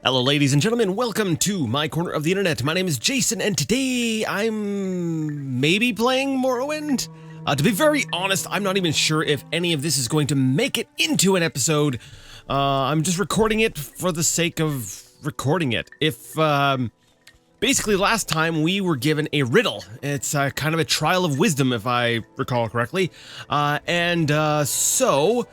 Hello ladies and gentlemen, welcome to my corner of the internet. My name is Jason and today I'm maybe playing Morrowind? To be very honest, I'm not even sure if any of this is going to make it into an episode. I'm just recording it for the sake of recording it. Basically last time we were given a riddle. It's kind of a trial of wisdom if I recall correctly. So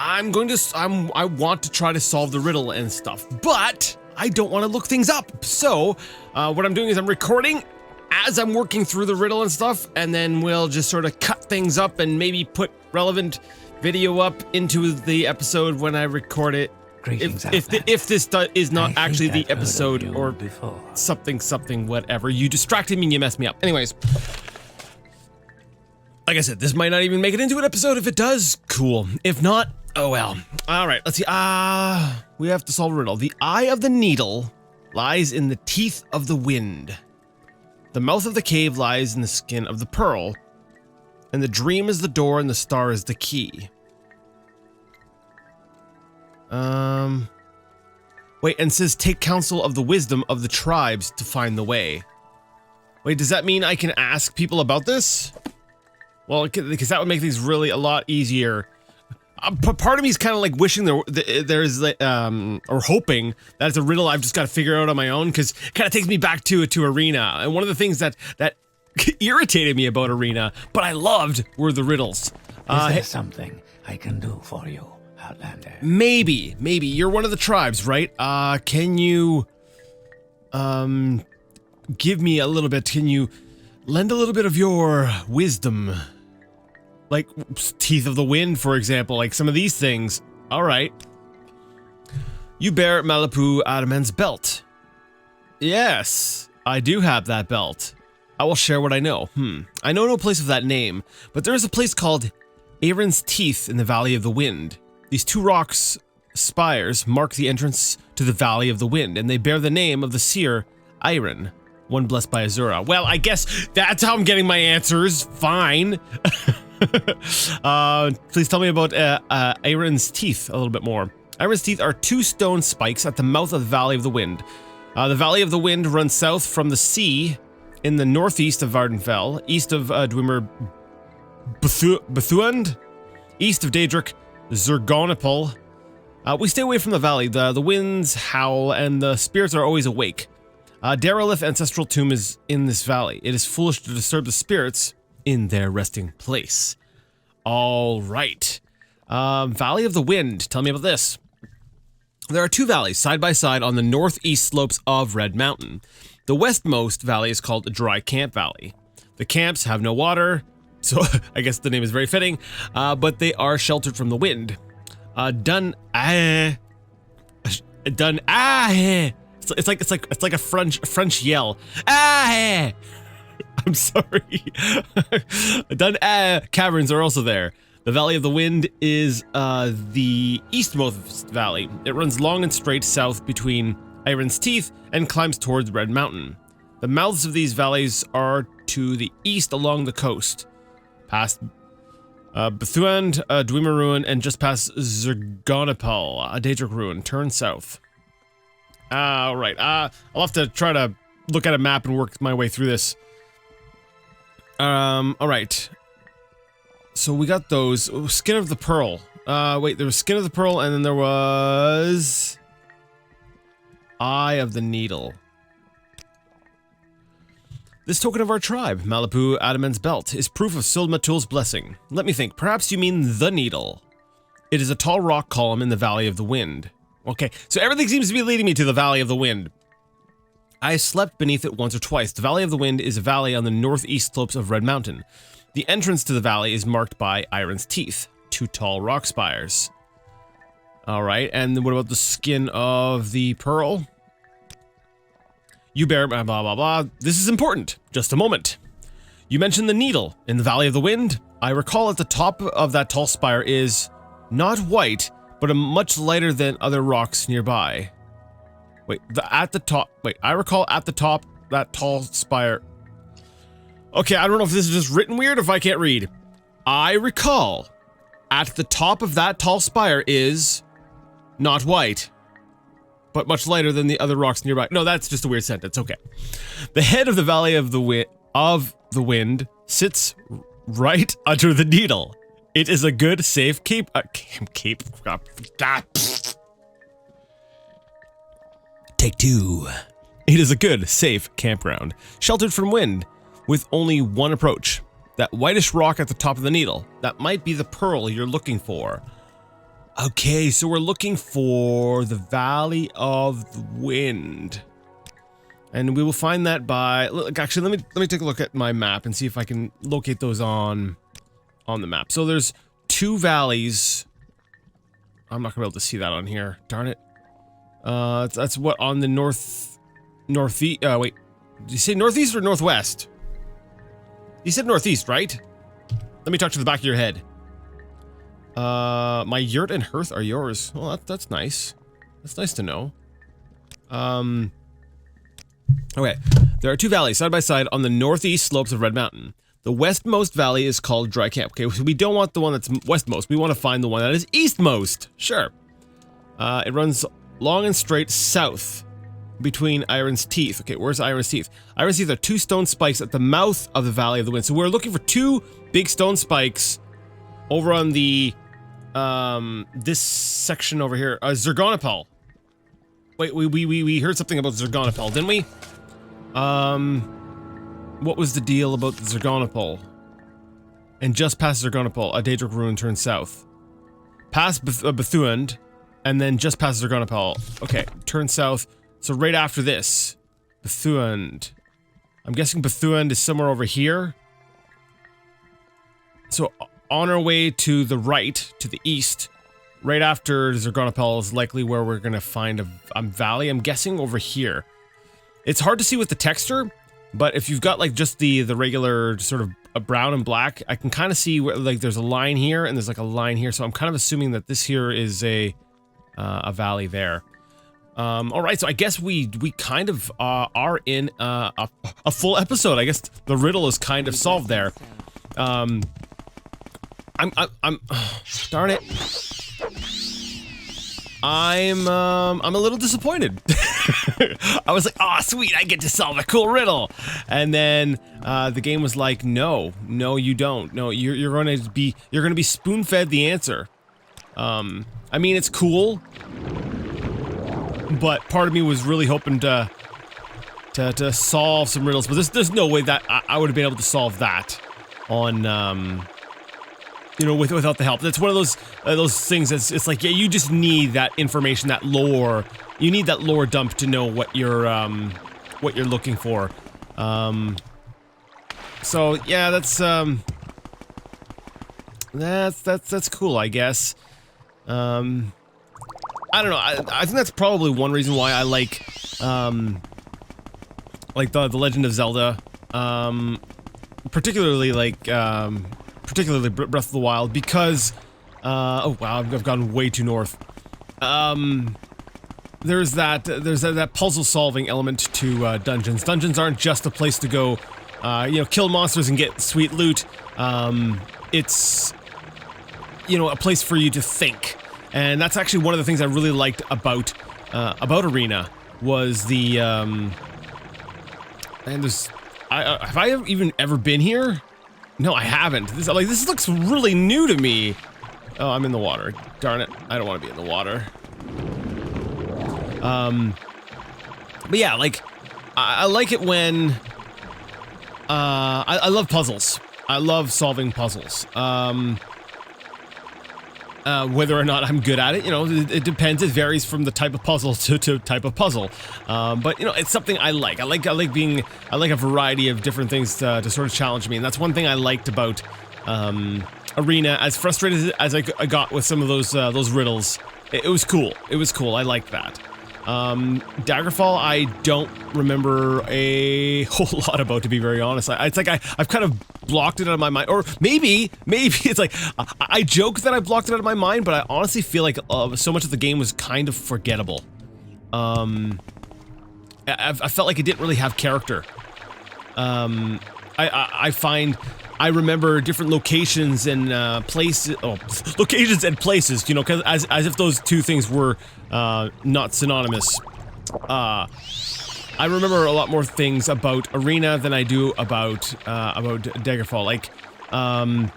I want to try to solve the riddle and stuff, but I don't want to look things up. So what I'm doing is I'm recording as I'm working through the riddle and stuff, and then we'll just sort of cut things up and maybe put relevant video up into the episode when I record it. If this is not actually the episode or something, whatever. You distracted me and you messed me up. Anyways, like I said, this might not even make it into an episode. If it does, cool. If not, oh well. All right, let's see. We have to solve a riddle. The eye of the needle lies in the teeth of the wind. The mouth of the cave lies in the skin of the pearl. And the dream is the door and the star is the key. Wait, and says take counsel of the wisdom of the tribes to find the way. Wait, does that mean I can ask people about this? Well, because that would make things really a lot easier. Part of me is kind of like wishing there's or hoping that it's a riddle I've just got to figure out on my own, because it kind of takes me back to Arena. And one of the things that irritated me about Arena, but I loved, were the riddles. Is there something I can do for you, Outlander? Maybe you're one of the tribes, right? Can you give me a little bit? Can you lend a little bit of your wisdom? Like teeth of the wind, for example, like some of these things. All right. You bear Malipu Adaman's belt. Yes, I do have that belt. I will share what I know. I know no place of that name, but there is a place called Aaron's Teeth in the Valley of the Wind. These two rocks spires mark the entrance to the Valley of the Wind, and they bear the name of the seer Aaron, one blessed by Azura. Well, I guess that's how I'm getting my answers. Fine. Please tell me about Aaron's teeth a little bit more. Aaron's teeth are two stone spikes at the mouth of the Valley of the Wind. The Valley of the Wind runs south from the sea in the northeast of Vardenfell, east of Dwemer Bethuand, east of Daedric Zergonipal. We stay away from the valley. The winds howl and the spirits are always awake. Darelith ancestral tomb is in this valley. It is foolish to disturb the spirits in their resting place. All right. Valley of the Wind. Tell me about this. There are two valleys side by side on the northeast slopes of Red Mountain. The westmost valley is called Dry Camp Valley. The camps have no water, so I guess the name is very fitting, but they are sheltered from the wind. It's like a French yell. I'm sorry. Caverns are also there. The Valley of the Wind is the eastmost valley. It runs long and straight south between Aaron's Teeth and climbs towards Red Mountain. The mouths of these valleys are to the east along the coast, past Bethuand, Dwemer Ruin, and just past Zergonipal, a Daedric Ruin. Turn south. Right. I'll have to try to look at a map and work my way through this. All right. So we got those. Skin of the Pearl. Wait, there was Skin of the Pearl, and then there was Eye of the Needle. This token of our tribe, Malipu Adaman's belt, is proof of Silmatul's blessing. Let me think. Perhaps you mean the needle. It is a tall rock column in the Valley of the Wind. Okay, so everything seems to be leading me to the Valley of the Wind. I slept beneath it once or twice. The Valley of the Wind is a valley on the northeast slopes of Red Mountain. The entrance to the valley is marked by Aaron's Teeth, two tall rock spires. All right, and what about the Skin of the Pearl? You bear blah, blah, blah. This is important. Just a moment. You mentioned the needle in the Valley of the Wind. I recall at the top of that tall spire is not white, but a much lighter than other rocks nearby. Wait, I recall at the top that tall spire. Okay, I don't know if this is just written weird or if I can't read. I recall at the top of that tall spire is not white, but much lighter than the other rocks nearby. No, that's just a weird sentence. Okay. The head of the Valley of the Wind sits right under the needle. It is a good, safe Take 2. It is a good, safe campground, sheltered from wind, with only one approach. That whitish rock at the top of the needle. That might be the pearl you're looking for. Okay, so we're looking for the Valley of the Wind. And we will find that by... Actually, let me take a look at my map and see if I can locate those on the map. So there's 2 valleys. I'm not gonna be able to see that on here. Darn it. That's what, on the northeast... wait. Did you say northeast or northwest? You said northeast, right? Let me talk to the back of your head. My yurt and hearth are yours. Well, that's nice. That's nice to know. Okay. There are 2 valleys side by side on the northeast slopes of Red Mountain. The westmost valley is called Dry Camp. Okay, so we don't want the one that's westmost. We want to find the one that is eastmost. Sure. It runs long and straight south between Iron's Teeth. Okay, where's Iron's Teeth? Iron's Teeth are 2 stone spikes at the mouth of the Valley of the Wind. So we're looking for 2 big stone spikes over on the, this section over here. Zergonopal. Wait, we heard something about Zergonopal, didn't we? What was the deal about the Zergonopal? And just past Zergonopal, a Daedric ruin turns south. Past Bethuend, and then just past Zergonopal. Okay, turn south. So right after this, Bethuend. I'm guessing Bethuend is somewhere over here. So on our way to the right, to the east, right after Zergonopal is likely where we're going to find a valley. I'm guessing over here. It's hard to see with the texture, but if you've got like just the regular sort of a brown and black, I can kind of see where like there's a line here and there's like a line here. So I'm kind of assuming that this here is a valley there. All right, so I guess we kind of are in a full episode. I guess the riddle is kind of solved there. I'm darn it. I'm a little disappointed. I was like, oh sweet, I get to solve a cool riddle, and then the game was like, no, you don't. No, you're gonna be spoon-fed the answer. I mean, it's cool. But part of me was really hoping to solve some riddles, but there's no way that I would have been able to solve that on you know, without the help. That's one of those things that's, it's like, yeah, you just need that information, that lore. You need that lore dump to know what you're looking for. So yeah, that's cool, I guess. I don't know. I think that's probably one reason why I like the Legend of Zelda, particularly Breath of the Wild, because oh wow, I've gone way too north. There's that puzzle solving element to dungeons. Dungeons aren't just a place to go, you know, kill monsters and get sweet loot. It's, you know, a place for you to think. And that's actually one of the things I really liked about Arena was the and there's have I even ever been here? No, I haven't. This looks really new to me. Oh, I'm in the water. Darn it. I don't want to be in the water. But yeah, like I like it when I love puzzles. I love solving puzzles. Whether or not I'm good at it, you know, it depends. It varies from the type of puzzle to type of puzzle. But you know, it's something I like. I like a variety of different things to sort of challenge me, and that's one thing I liked about Arena. As frustrated as I got with some of those riddles, it was cool. It was cool. I liked that. Daggerfall, I don't remember a whole lot about, to be very honest. It's like I've kind of blocked it out of my mind, or maybe it's like I joke that I blocked it out of my mind, but I honestly feel like so much of the game was kind of forgettable. I felt like it didn't really have character. I find I remember different locations and places. Oh, locations and places. You know, cause as if those two things were not synonymous. I remember a lot more things about Arena than I do about Daggerfall. Like, I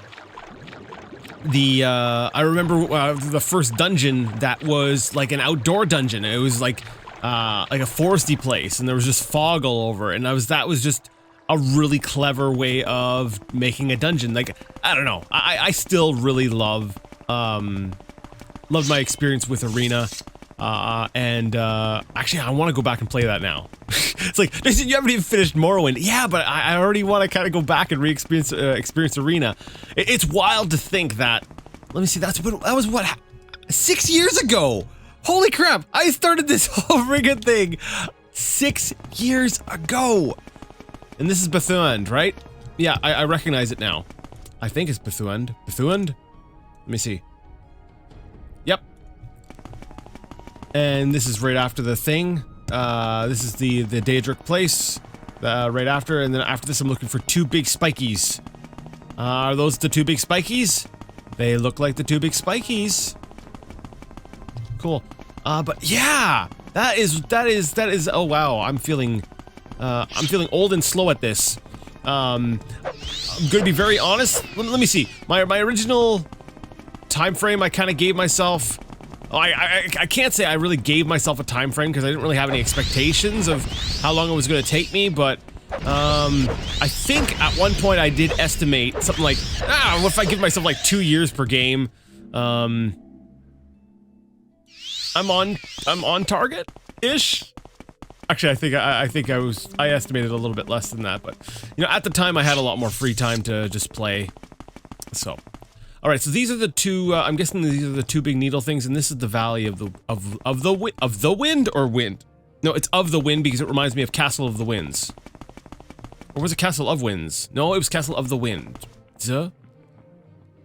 remember the first dungeon that was like an outdoor dungeon. It was like a foresty place, and there was just fog all over, and that was just a really clever way of making a dungeon. Like, I don't know. I still really love my experience with Arena. Actually, I want to go back and play that now. It's like, you haven't even finished Morrowind. Yeah, but I already want to kind of go back and re-experience experience Arena. It's wild to think that. Let me see. That was what 6 years ago. Holy crap! I started this whole friggin' thing 6 years ago. And this is Bethune, right? Yeah, I recognize it now. I think it's Bethune. Bethune? Let me see. Yep. And this is right after the thing. This is the Daedric place. Right after, and then after this I'm looking for two big spikies. Are those the two big spikies? They look like the two big spikies. Cool. But yeah! That is, oh wow, I'm feeling old and slow at this. I'm gonna be very honest. Let me see. My original time frame I kind of gave myself. I can't say I really gave myself a time frame because I didn't really have any expectations of how long it was going to take me, but I think at one point I did estimate something like, what if I give myself like 2 years per game? I'm on target-ish. Actually, I think I estimated a little bit less than that, but you know, at the time I had a lot more free time to just play. So, all right, so these are the two. I'm guessing these are the two big needle things, and this is the Valley of the Wind or Wind. No, it's of the Wind because it reminds me of Castle of the Winds. Or was it Castle of Winds? No, it was Castle of the Wind.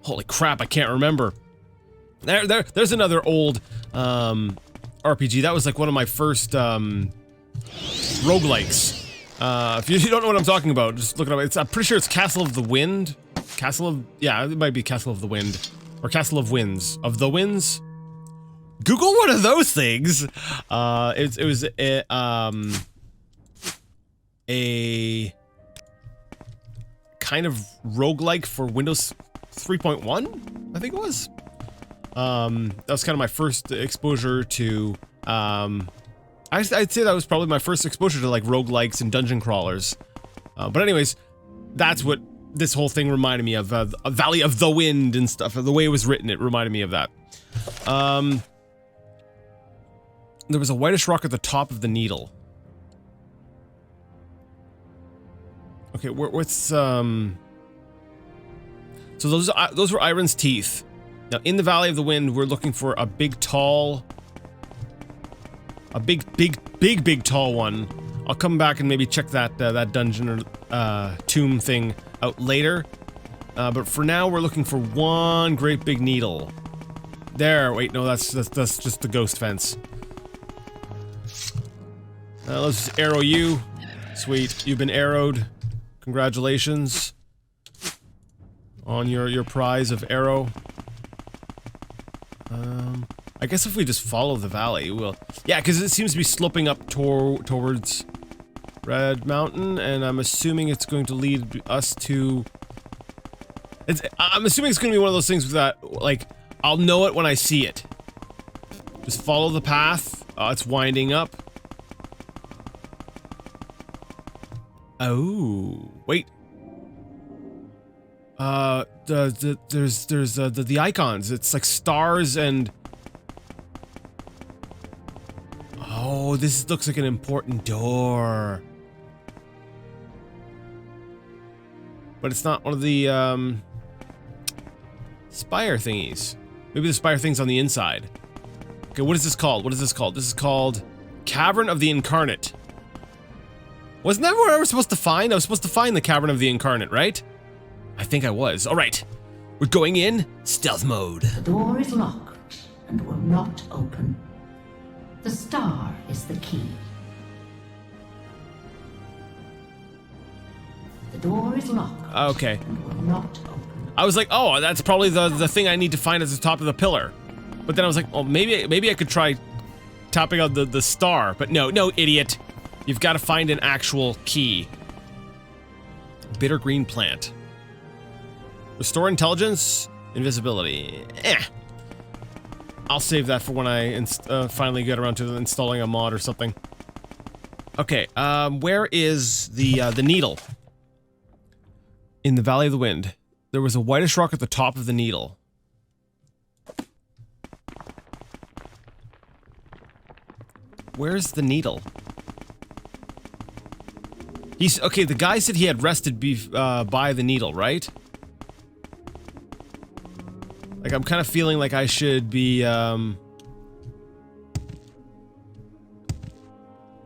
Holy crap, I can't remember. There's another old RPG. That was like one of my first roguelikes. If you don't know what I'm talking about, just look it up. I'm pretty sure it's Castle of the Wind. Yeah, it might be Castle of the Wind. Or Castle of Winds. Of the Winds? Google one of those things! It was a kind of roguelike for Windows 3.1, I think it was. That was kind of my first exposure to, I'd say that was probably my first exposure to like roguelikes and dungeon crawlers. But anyways, that's what this whole thing reminded me of, a Valley of the Wind and stuff. The way it was written, it reminded me of that. There was a whitish rock at the top of the needle. Okay, what's, so those were Iron's teeth. Now, in the Valley of the Wind, we're looking for a big, tall... A big, tall one. I'll come back and maybe check that dungeon or tomb thing out later. But for now, we're looking for one great big needle. There. Wait, no, that's just the ghost fence. Let's just arrow you. Sweet, you've been arrowed. Congratulations on your prize of arrow. I guess if we just follow the valley, we'll... Yeah, because it seems to be sloping up towards Red Mountain, and I'm assuming it's going to lead us to... I'm assuming it's going to be one of those things that, like, I'll know it when I see it. Just follow the path. It's winding up. Oh, wait. There's the icons. It's like stars and... Oh, this looks like an important door. But it's not one of the, spire thingies. Maybe the spire thing's on the inside. Okay, what is this called? What is this called? This is called Cavern of the Incarnate. Wasn't that what I was supposed to find? I was supposed to find the Cavern of the Incarnate, right? I think I was. Alright. We're going in stealth mode. The door is locked and will not open. The star is the key. The door is locked. Okay. And will not open. I was like, oh, that's probably the thing I need to find at the top of the pillar. But then I was like, oh, maybe I could try topping out the star. But no, idiot. You've got to find an actual key. Bitter green plant. Restore intelligence, invisibility. I'll save that for when I finally get around to installing a mod or something. Okay, where is the needle? In the Valley of the Wind. There was a whitish rock at the top of the needle. Where's the needle? Okay, the guy said he had rested by the needle, right? Like, I'm kind of feeling like I should be,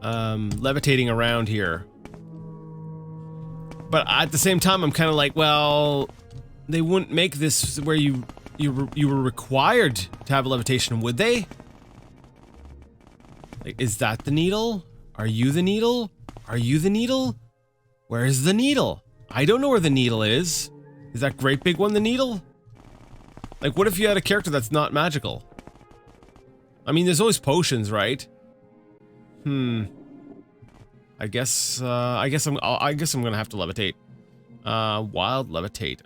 levitating around here. But at the same time, I'm kind of like, well, they wouldn't make this where you were required to have a levitation, would they? Like, is that the needle? Are you the needle? Are you the needle? Where is the needle? I don't know where the needle is. Is that great big one the needle? Like, what if you had a character that's not magical? I mean, there's always potions, right? I guess I'm gonna have to levitate. Wild levitate.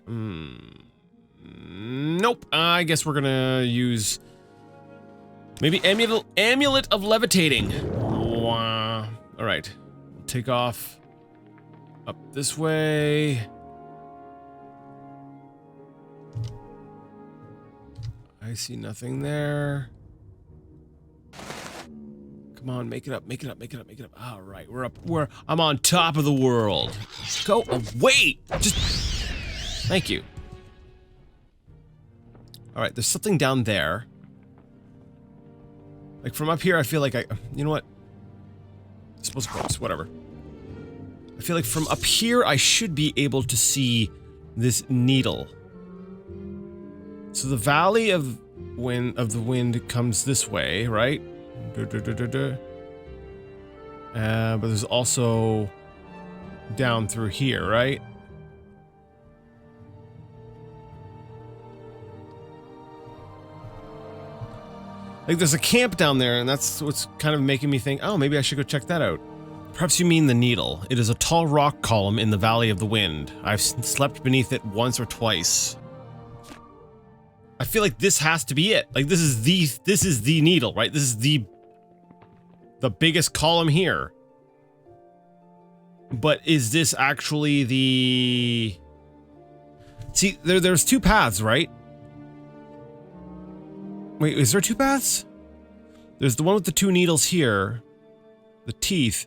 Nope. I guess we're gonna use maybe amulet of levitating. All right, take off up this way. I see nothing there. Come on, make it up, make it up, make it up, make it up. All right, we're up. I'm on top of the world. Go away. Just thank you. All right, there's something down there. Like from up here, I feel like you know what? Suppose close, whatever. I feel like from up here, I should be able to see this needle. So the Valley of the Wind comes this way, right? But there's also down through here, right? Like there's a camp down there, and that's what's kind of making me think, oh, maybe I should go check that out. Perhaps you mean the needle. It is a tall rock column in the Valley of the Wind. I've slept beneath it once or twice. I feel like this has to be it. Like this is the needle, right? This is the biggest column here. But is this actually the... See, there's two paths, right? Wait, is there two paths? There's the one with the two needles here, the teeth,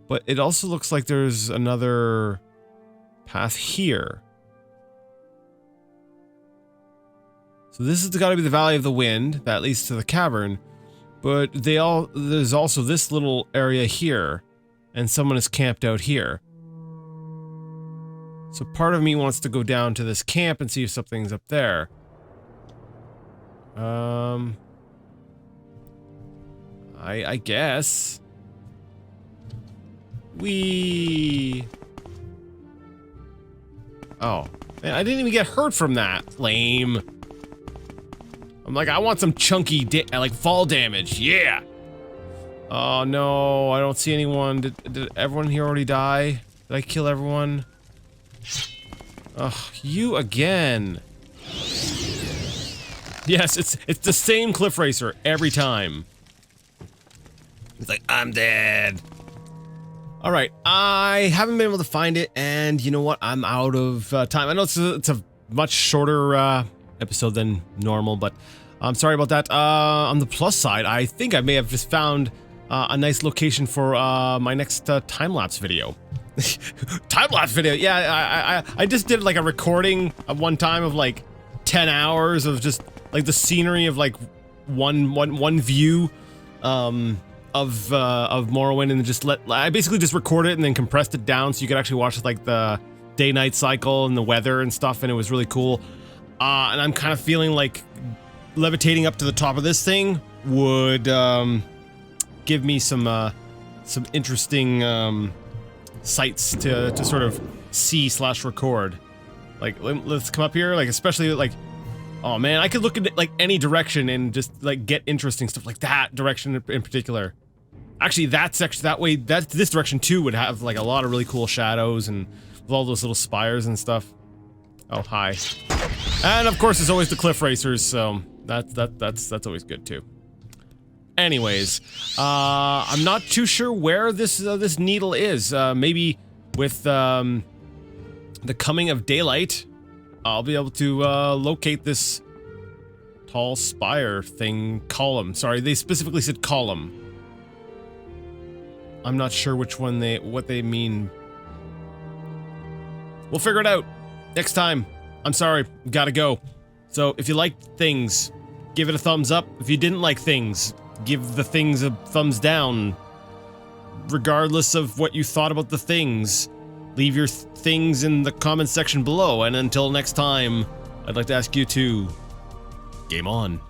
but it also looks like there's another path here. So this has got to be the Valley of the Wind that leads to the cavern, but there's also this little area here, and someone is camped out here. So part of me wants to go down to this camp and see if something's up there. I guess. Oh, man, I didn't even get hurt from that. Lame. I'm like, I want some chunky, like, fall damage. Yeah. Oh, no, I don't see anyone. Did everyone here already die? Did I kill everyone? Ugh, you again. Yes, it's the same cliff racer every time. It's like, I'm dead. All right, I haven't been able to find it, and you know what? I'm out of time. I know it's a much shorter episode than normal, but I'm sorry about that. On the plus side, I think I may have just found a nice location for my next time-lapse video. Time-lapse video? Yeah, I just did like a recording at one time of like 10 hours of just like the scenery of like one view of Morrowind, and just I basically just recorded it and then compressed it down so you could actually watch like the day-night cycle and the weather and stuff, and it was really cool. And I'm kind of feeling like levitating up to the top of this thing would give me some interesting sights to sort of C/record. Like, let's come up here, like, especially, like, oh man, I could look at, like, any direction and just, like, get interesting stuff, like that direction in particular. Actually, that section, this direction too would have, like, a lot of really cool shadows and with all those little spires and stuff. Oh, hi. And, of course, there's always the cliff racers, so that's always good, too. Anyways, I'm not too sure where this needle is. Maybe with, the coming of daylight, I'll be able to locate this tall spire thing, column. Sorry, they specifically said column. I'm not sure which one what they mean. We'll figure it out next time. I'm sorry, gotta go. So if you liked things, give it a thumbs up. If you didn't like things, give the things a thumbs down. Regardless of what you thought about the things. Leave your things in the comments section below, and until next time, I'd like to ask you to game on.